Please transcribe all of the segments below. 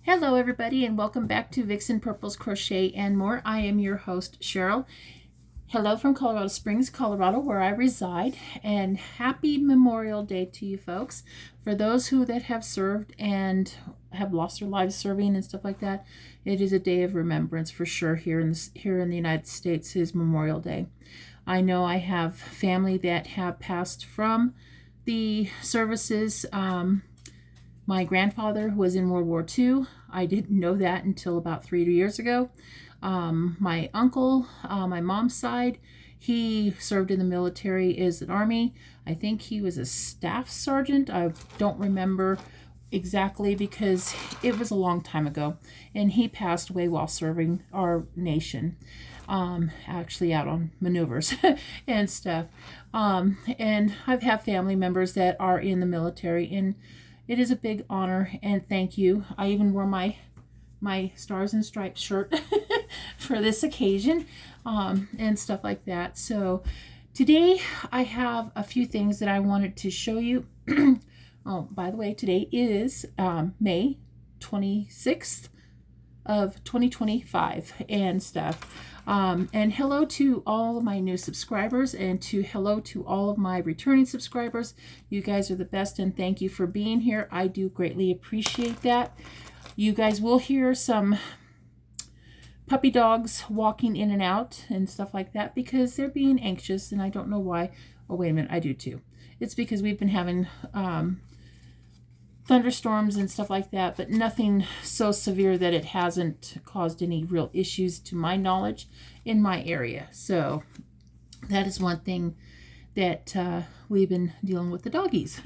Hello everybody and welcome back to Vixen Purples Crochet and More. I am your host Cheryl. Hello from Colorado Springs, Colorado, where I reside, and happy Memorial Day to you folks. For those that have served and have lost their lives serving and stuff like that, it is a day of remembrance for sure. Here in the United States is Memorial Day. I know I have family that have passed from the services. My grandfather was in World War II. I didn't know that until about 3 years ago. My uncle, my mom's side, he served in the military as an army. I think he was a staff sergeant. I don't remember exactly because it was a long time ago. And he passed away while serving our nation. Actually out on maneuvers and stuff. And I've had family members that are in the military, and it is a big honor and thank you. I even wore my Stars and Stripes shirt for this occasion and stuff like that. So today I have a few things that I wanted to show you. Oh, by the way, today is May 26th of 2025 and stuff. And hello to all of my new subscribers and hello to all of my returning subscribers. You guys are the best and thank you for being here. I do greatly appreciate that. You guys will hear some puppy dogs walking in and out and stuff like that because they're being anxious and I don't know why. Oh, wait a minute, I do too. It's because we've been having thunderstorms and stuff like that, but nothing so severe that it hasn't caused any real issues to my knowledge in my area. So that is one thing that we've been dealing with the doggies.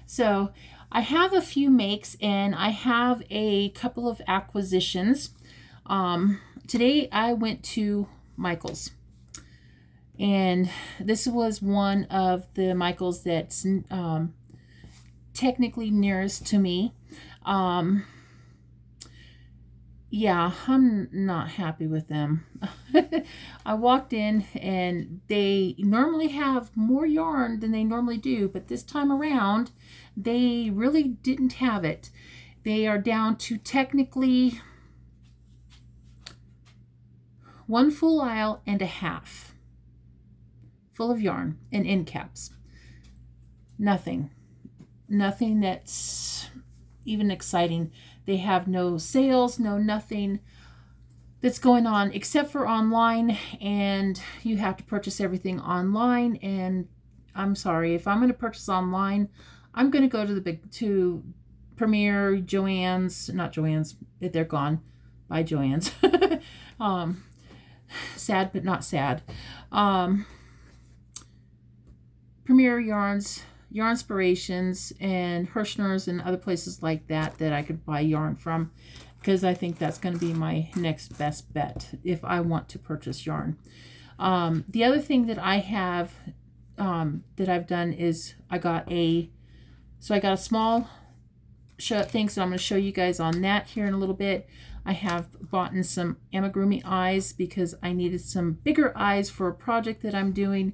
So I have a few makes and I have a couple of acquisitions. Today I went to Michael's, and this was one of the Michael's that's technically nearest to me. Yeah, I'm not happy with them. I walked in and they normally have more yarn than they normally do, but this time around they really didn't have it. They are down to technically one full aisle and a half full of yarn and end caps. Nothing that's even exciting. They have no sales, no nothing that's going on except for online, and you have to purchase everything online. And I'm sorry, if I'm going to purchase online, I'm going to go to Premier, Joann's, not Joann's, they're gone. By Joann's. Sad but not sad. Premier Yarns, Yarnspirations, and Hirschner's and other places like that I could buy yarn from, because I think that's going to be my next best bet if I want to purchase yarn. The other thing that I have that I've done is I got a small thing, so I'm going to show you guys on that here in a little bit. I have bought in some amigurumi eyes because I needed some bigger eyes for a project that I'm doing.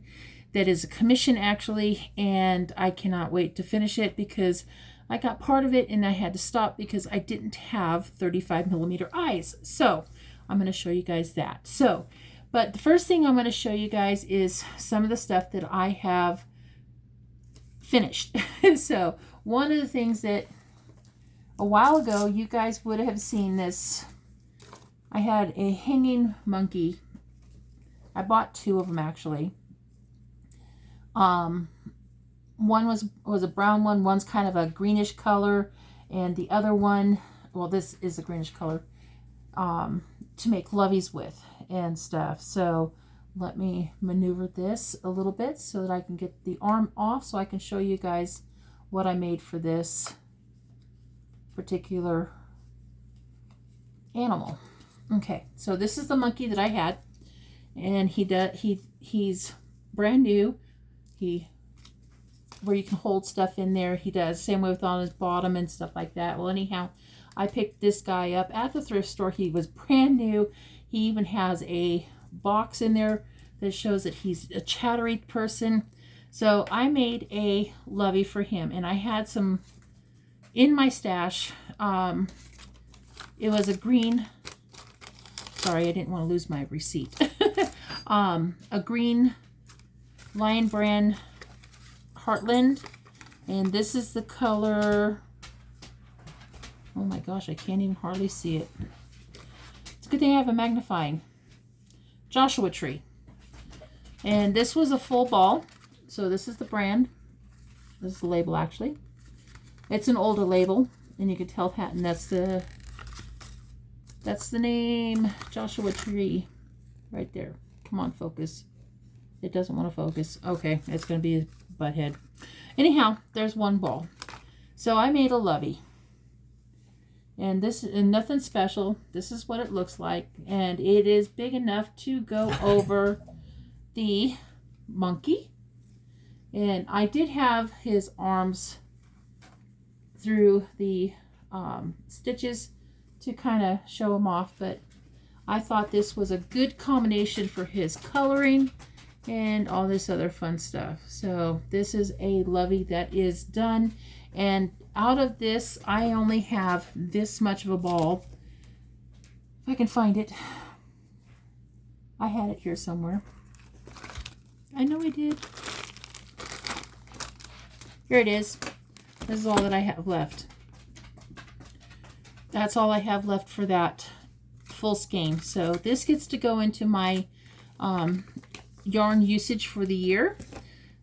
That is a commission actually, and I cannot wait to finish it because I got part of it and I had to stop because I didn't have 35mm eyes. So I'm going to show you guys that. But the first thing I'm going to show you guys is some of the stuff that I have finished. So one of the things that a while ago you guys would have seen this, I had a hanging monkey. I bought two of them actually. One was a brown one, one's kind of a greenish color, and the other one, well, this is a greenish color, to make loveys with and stuff. So let me maneuver this a little bit so that I can get the arm off so I can show you guys what I made for this particular animal. Okay, so this is the monkey that I had, and he's brand new. Where you can hold stuff in there, he does. Same way with on his bottom and stuff like that. Well, anyhow, I picked this guy up at the thrift store. He was brand new. He even has a box in there that shows that he's a chattery person. So I made a lovey for him, and I had some in my stash It was a green, sorry, I didn't want to lose my receipt. A green Lion Brand Heartland. And this is the color, oh my gosh, I can't even hardly see it. It's a good thing I have a magnifying. Joshua Tree. And this was a full ball. So this is the brand. This is the label, actually. It's an older label, and you can tell that, and that's the name, Joshua Tree, right there. Come on, focus. It doesn't want to focus. Okay, it's going to be a butt head. Anyhow, there's one ball. So I made a lovey. And this is nothing special. This is what it looks like. And it is big enough to go over the monkey. And I did have his arms through the stitches to kind of show him off. But I thought this was a good combination for his coloring and all this other fun stuff. So this is a lovey that is done. And out of this, I only have this much of a ball. If I can find it. I had it here somewhere. I know I did. Here it is. This is all that I have left. That's all I have left for that full skein. So this gets to go into my yarn usage for the year.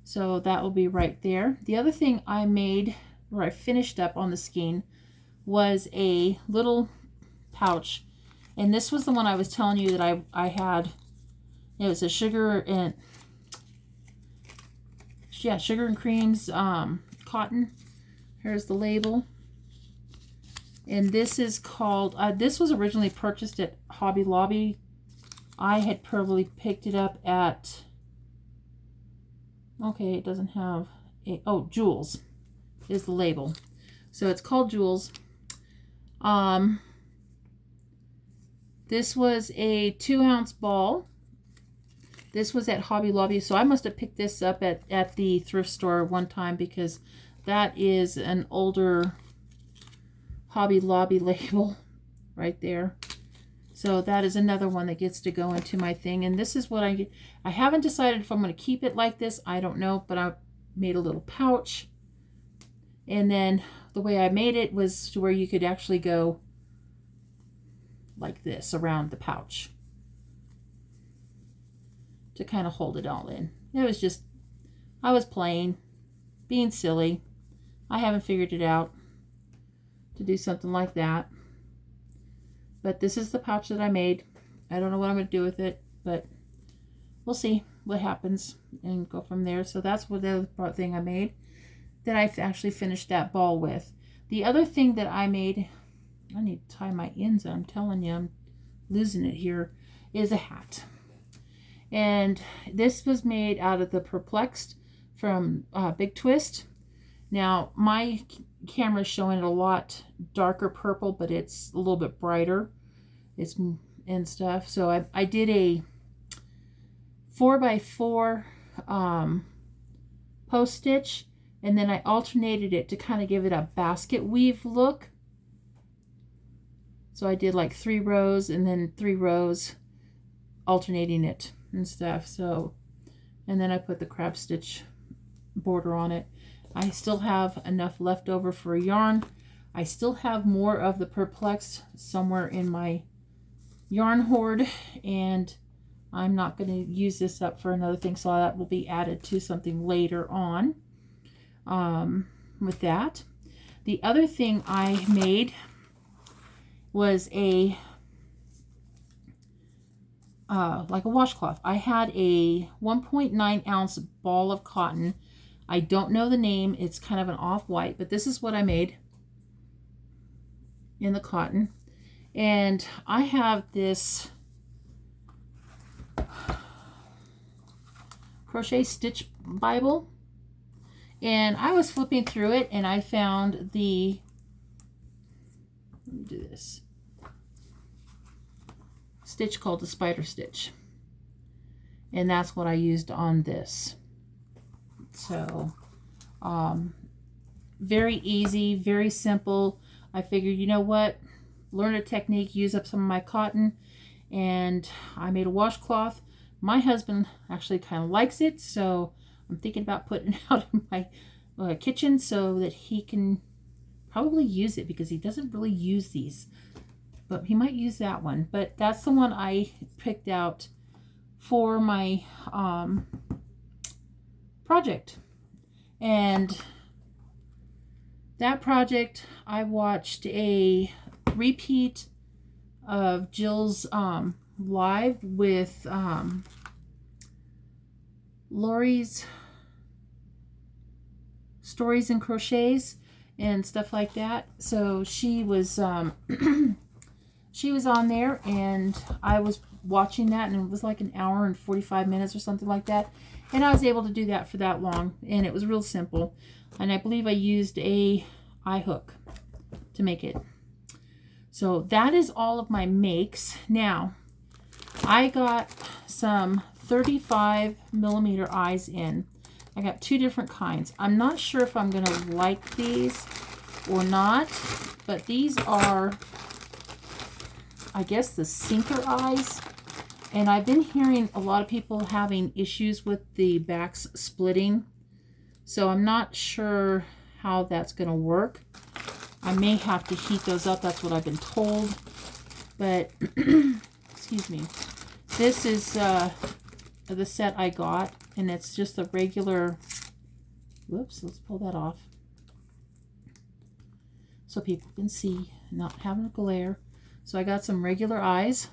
So that will be right there. The other thing I made, or I finished up on the skein, was a little pouch. And this was the one I was telling you that I had. It was a sugar and creams cotton. Here's the label. And this is called, this was originally purchased at Hobby Lobby. I had probably picked it up at, okay, it doesn't have a, oh, Jewels is the label. So it's called Jewels. This was a 2-ounce ball. This was at Hobby Lobby, so I must have picked this up at the thrift store one time, because that is an older Hobby Lobby label right there. So that is another one that gets to go into my thing. And this is what I haven't decided if I'm going to keep it like this. I don't know, but I made a little pouch. And then the way I made it was to where you could actually go like this around the pouch to kind of hold it all in. It was just, I was playing, being silly. I haven't figured it out to do something like that. But this is the pouch that I made. I don't know what I'm going to do with it, but we'll see what happens and go from there. So that's what the other thing I made that I actually finished that ball with. The other thing that I made, I need to tie my ends. I'm telling you, I'm losing it here, is a hat. And this was made out of the Perplexed from Big Twist. Now, my camera is showing it a lot darker purple, but it's a little bit brighter. It's and stuff. So I did a 4x4 post stitch, and then I alternated it to kind of give it a basket weave look. So I did like 3 rows and then 3 rows, alternating it and stuff. So, and then I put the crab stitch border on it. I still have enough left over for a yarn. I still have more of the Perplexed somewhere in my yarn hoard, and I'm not going to use this up for another thing, so that will be added to something later on. With that, the other thing I made was a like a washcloth. I had a 1.9 ounce ball of cotton. I don't know the name. It's kind of an off-white, but this is what I made in the cotton. And I have this crochet stitch Bible, and I was flipping through it and I found the, let me do this, stitch called the spider stitch, and that's what I used on this. So very easy, very simple. I figured, you know what, learn a technique, use up some of my cotton, and I made a washcloth. My husband actually kind of likes it, so I'm thinking about putting it out in my kitchen so that he can probably use it, because he doesn't really use these, but he might use that one. But that's the one I picked out for my project. And that project, I watched a repeat of Jill's live with Lori's Stories and Crochets and stuff like that. So she was she was on there, and I was watching that, and it was like an hour and 45 minutes or something like that. And I was able to do that for that long, and it was real simple. And I believe I used a eye hook to make it. So that is all of my makes. Now, I got some 35mm eyes in. I got two different kinds. I'm not sure if I'm going to like these or not, but these are, I guess, the sinker eyes. And I've been hearing a lot of people having issues with the backs splitting. So I'm not sure how that's going to work. I may have to heat those up. That's what I've been told. But, excuse me. This is the set I got. And it's just a regular, whoops, let's pull that off. So people can see, not having a glare. So I got some regular eyes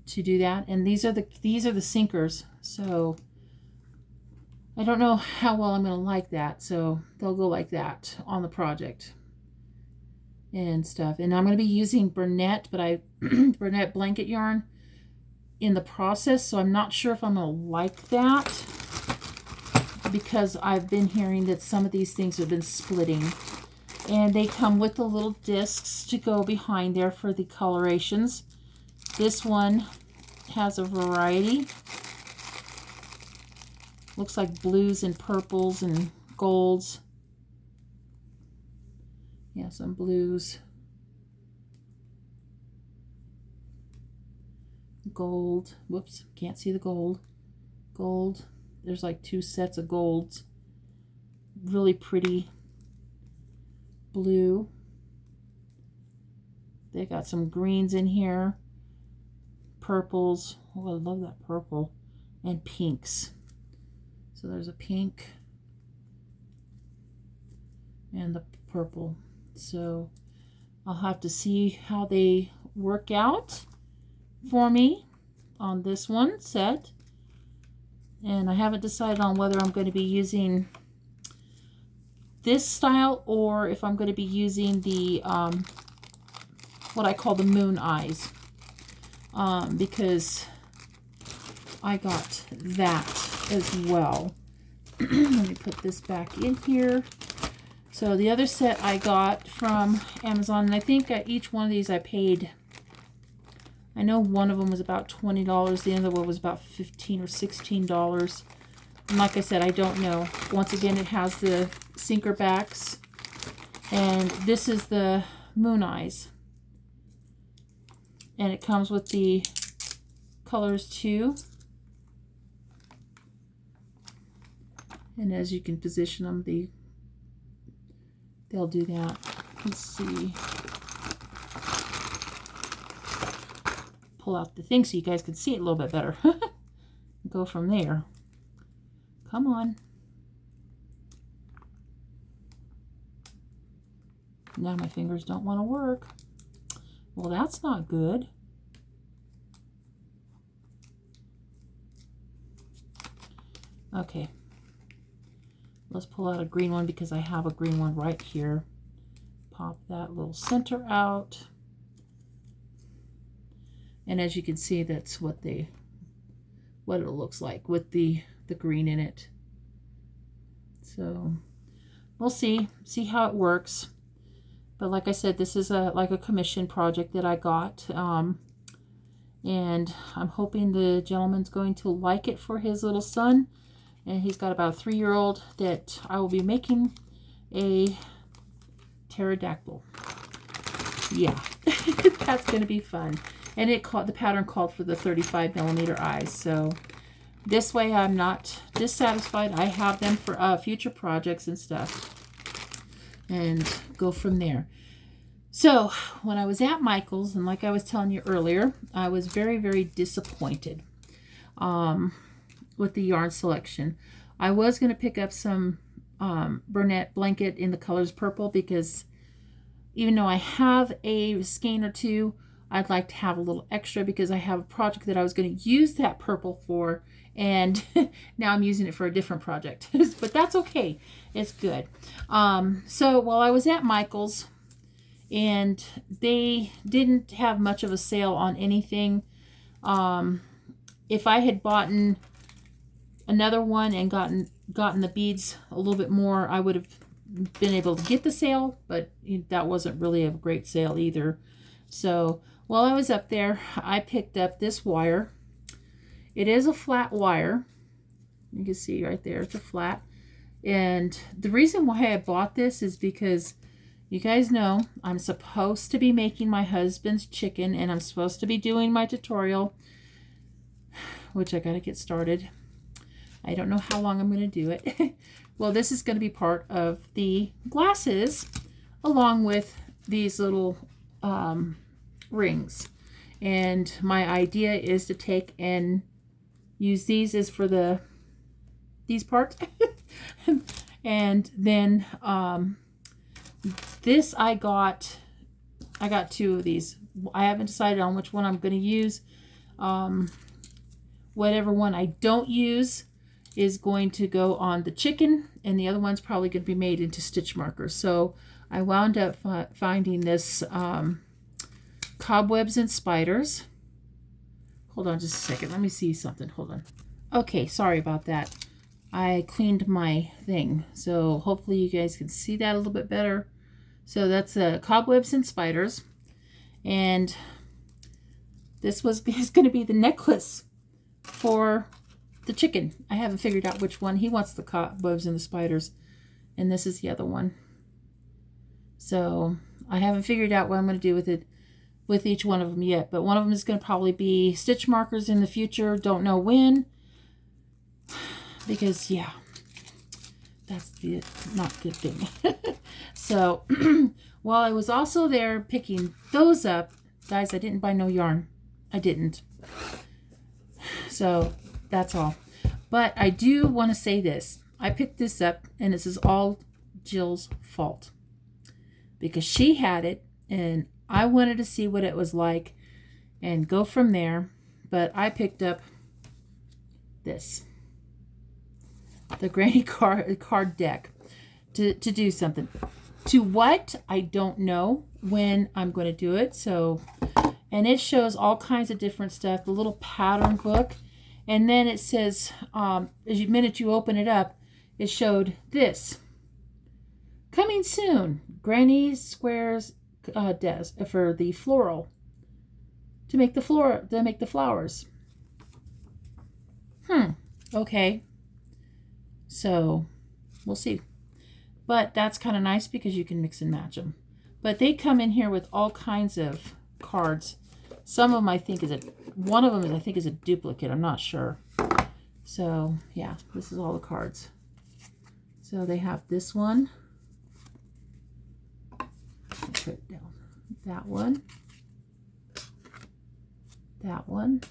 to do that, and these are the sinkers. So I don't know how well I'm going to like that, so they'll go like that on the project and stuff. And I'm going to be using Bernette, but Bernette blanket yarn in the process, so I'm not sure if I'm going to like that, because I've been hearing that some of these things have been splitting. And they come with the little discs to go behind there for the colorations. This one has a variety. Looks like blues and purples and golds. Yeah, some blues. Gold. Whoops, can't see the gold. Gold. There's like two sets of golds. Really pretty. Blue. They got some greens in here. Purples. Oh, I love that purple. And pinks. So there's a pink and the purple. So I'll have to see how they work out for me on this one set. And I haven't decided on whether I'm going to be using this style or if I'm going to be using the what I call the moon eyes, because I got that as well. Let me put this back in here. So the other set I got from Amazon, and I think each one of these I paid, I know one of them was about $20, the other one was about $15 or $16. And like I said, I don't know. Once again, it has the sinker backs, and this is the moon eyes, and it comes with the colors too. And as you can position them, they'll do that. Let's see. Pull out the thing so you guys can see it a little bit better. Go from there. Come on. Now my fingers don't want to work. Well, that's not good. Okay. Let's pull out a green one because I have a green one right here. Pop that little center out. And as you can see, that's what it looks like with the green in it. So we'll see how it works. But like I said, this is like a commission project that I got. And I'm hoping the gentleman's going to like it for his little son. And he's got about a 3-year-old that I will be making a pterodactyl. yeah, that's going to be fun. And the pattern called for the 35mm eyes. So this way I'm not dissatisfied. I have them for future projects and stuff. And go from there. So when I was at Michael's, and like I was telling you earlier, I was very, very disappointed with the yarn selection. I was going to pick up some Bernat blanket in the colors purple, because even though I have a skein or two, I'd like to have a little extra, because I have a project that I was going to use that purple for, and now I'm using it for a different project. But that's okay. It's good. So while I was at Michael's, and they didn't have much of a sale on anything. If I had bought another one and gotten the beads a little bit more, I would have been able to get the sale, but that wasn't really a great sale either. So while I was up there, I picked up this wire. It is a flat wire. You can see right there, it's a flat. And the reason why I bought this is because you guys know I'm supposed to be making my husband's chicken, and I'm supposed to be doing my tutorial, which I got to get started. I don't know how long I'm going to do it. Well, this is going to be part of the glasses, along with these little rings. And my idea is to take and use these as for these parts. And then this I got two of these. I haven't decided on which one I'm going to use. Whatever one I don't use is going to go on the chicken, and the other one's probably going to be made into stitch markers. So I wound up finding this Cobwebs and Spiders. Hold on just a second. Let me see something. Hold on. Okay, sorry about that. I cleaned my thing, so hopefully you guys can see that a little bit better. So that's Cobwebs and Spiders, and this is going to be the necklace for the chicken. I haven't figured out which one. He wants the cobwebs and the spiders, and this is the other one. So I haven't figured out what I'm going to do with it, with each one of them yet, but one of them is going to probably be stitch markers in the future. Don't know when, because yeah, that's the not good thing. So while I was also there picking those up, guys, I didn't buy no yarn. I didn't. So that's all. But I do want to say this. I picked this up, and this is all Jill's fault, because she had it, and I wanted to see what it was like and go from there. But I picked up this, the Granny card deck, to do something. To what? I don't know when I'm going to do it. So, and it shows all kinds of different stuff. The little pattern book. And then it says, the minute you open it up, it showed this. Coming soon. Granny Squares for the floral. To make the flowers. Okay. So, we'll see. But that's kind of nice because you can mix and match them. But they come in here with all kinds of cards. Some of them I think one of them I think is a duplicate. I'm not sure. So yeah, this is all the cards. So they have this one. I'll put it down. That one. That one.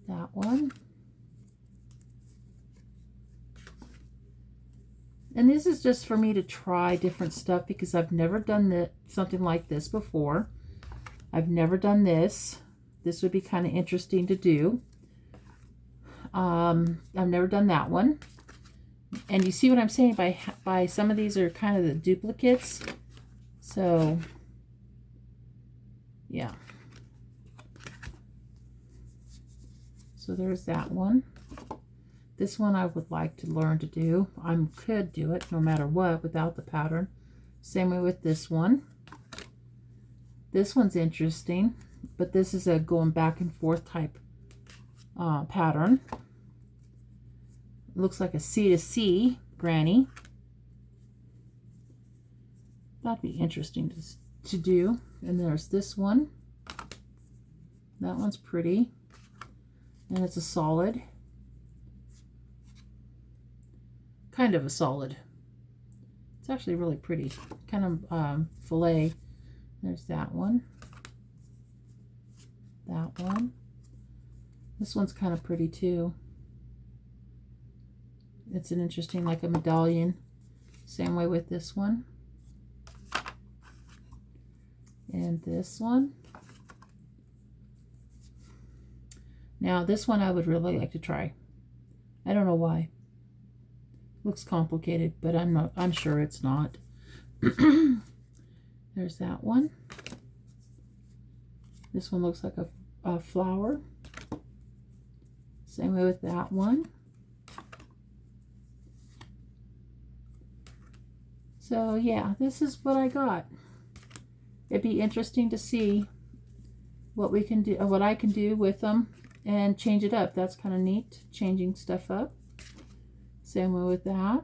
That one. And this is just for me to try different stuff, because I've never done something like this before. I've never done this. This would be kind of interesting to do. I've never done that one. And you see what I'm saying by some of these are kind of the duplicates. So, yeah. So there's that one. This one I would like to learn to do. I could do it no matter what without the pattern. Same way with this one. This one's interesting, but this is a going back and forth type pattern. It looks like a C to C granny. That'd be interesting to do. And there's this one. That one's pretty. And it's a solid. Kind of a solid. It's actually really pretty. Kind of fillet. There's that one. That one. This one's kind of pretty too. It's an interesting, like a medallion. Same way with this one. And this one. Now this one I would really like to try. I don't know why. Looks complicated, but I'm sure it's not. There's that one. This one looks like a flower. Same way with that one. So yeah, this is what I got. It'd be interesting to see what we can do, what I can do with them and change it up. That's kind of neat, changing stuff up. Same way with that.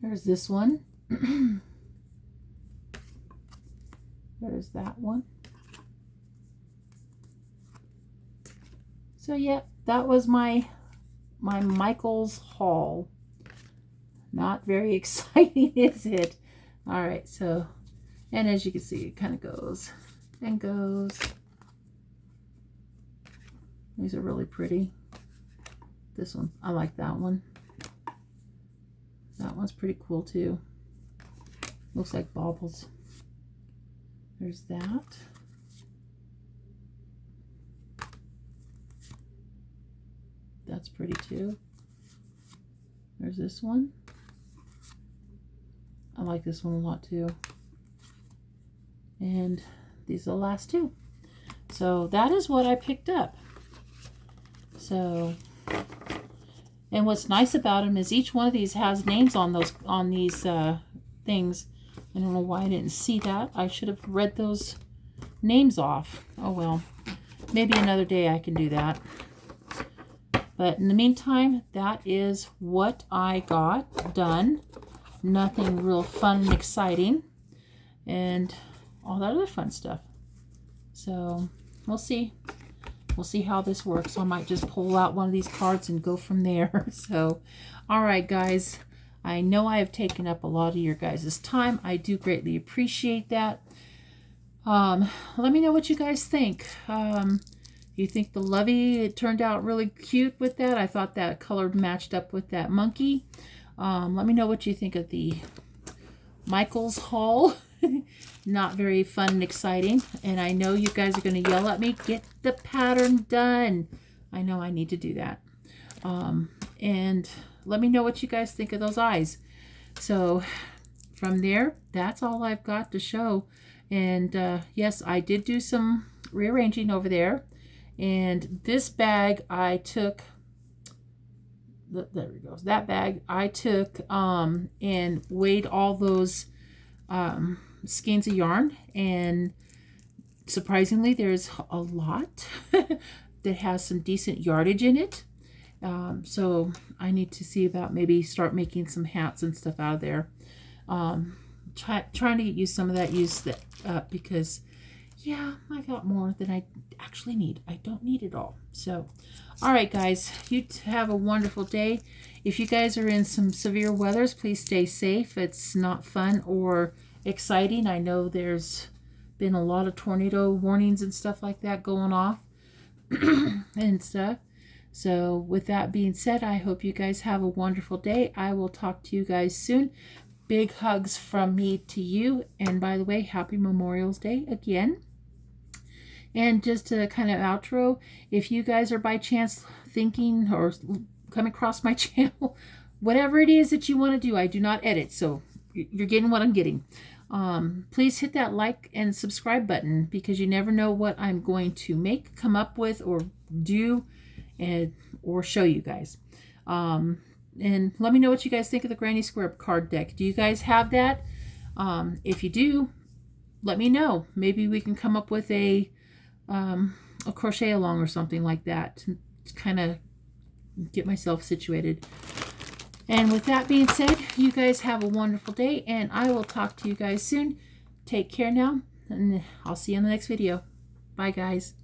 There's this one. There's that one. So yeah, that was my Michaels haul. Not very exciting, is it? All right, so, and as you can see, it kind of goes and goes. These are really pretty. This one, I like that one. That one's pretty cool too. Looks like baubles. There's that. That's pretty too. There's this one. I like this one a lot too. And these are the last two. So that is what I picked up. So, and what's nice about them is each one of these has names on these things. I don't know why I didn't see that. I should have read those names off. Oh well, maybe another day I can do that. But in the meantime, that is what I got done. Nothing real fun and exciting, and all that other fun stuff. So we'll see. We'll see how this works. I might just pull out one of these cards and go from there. So, all right, guys. I know I have taken up a lot of your guys' time. I do greatly appreciate that. Let me know what you guys think. You think the Lovey, it turned out really cute with that? I thought that color matched up with that monkey. Let me know what you think of the Michaels haul. Not very fun and exciting. And I know you guys are going to yell at me, get the pattern done. I know I need to do that. And let me know what you guys think of those eyes. So from there, that's all I've got to show. And yes, I did do some rearranging over there. And this bag I took, there we go, that bag I took and weighed all those skeins of yarn, and surprisingly there's a lot that has some decent yardage in it. So I need to see about maybe start making some hats and stuff out of there. Trying to get some of that used up because yeah, I got more than I actually need. I don't need it all. So, all right, guys, you have a wonderful day. If you guys are in some severe weathers, please stay safe. It's not fun or exciting. I know there's been a lot of tornado warnings and stuff like that going off and stuff. So with that being said, I hope you guys have a wonderful day. I will talk to you guys soon. Big hugs from me to you. And by the way, happy Memorial's Day again. And just to kind of outro, if you guys are by chance thinking or come across my channel, whatever it is that you want to do, I do not edit, so you're getting what I'm getting. Please hit that like and subscribe button, because you never know what I'm going to make, come up with, or do, or show you guys. And let me know what you guys think of the Granny Square card deck. Do you guys have that? If you do, let me know. Maybe we can come up with a crochet along or something like that to kind of get myself situated. And with that being said, you guys have a wonderful day, and I will talk to you guys soon. Take care now, and I'll see you in the next video. Bye, guys.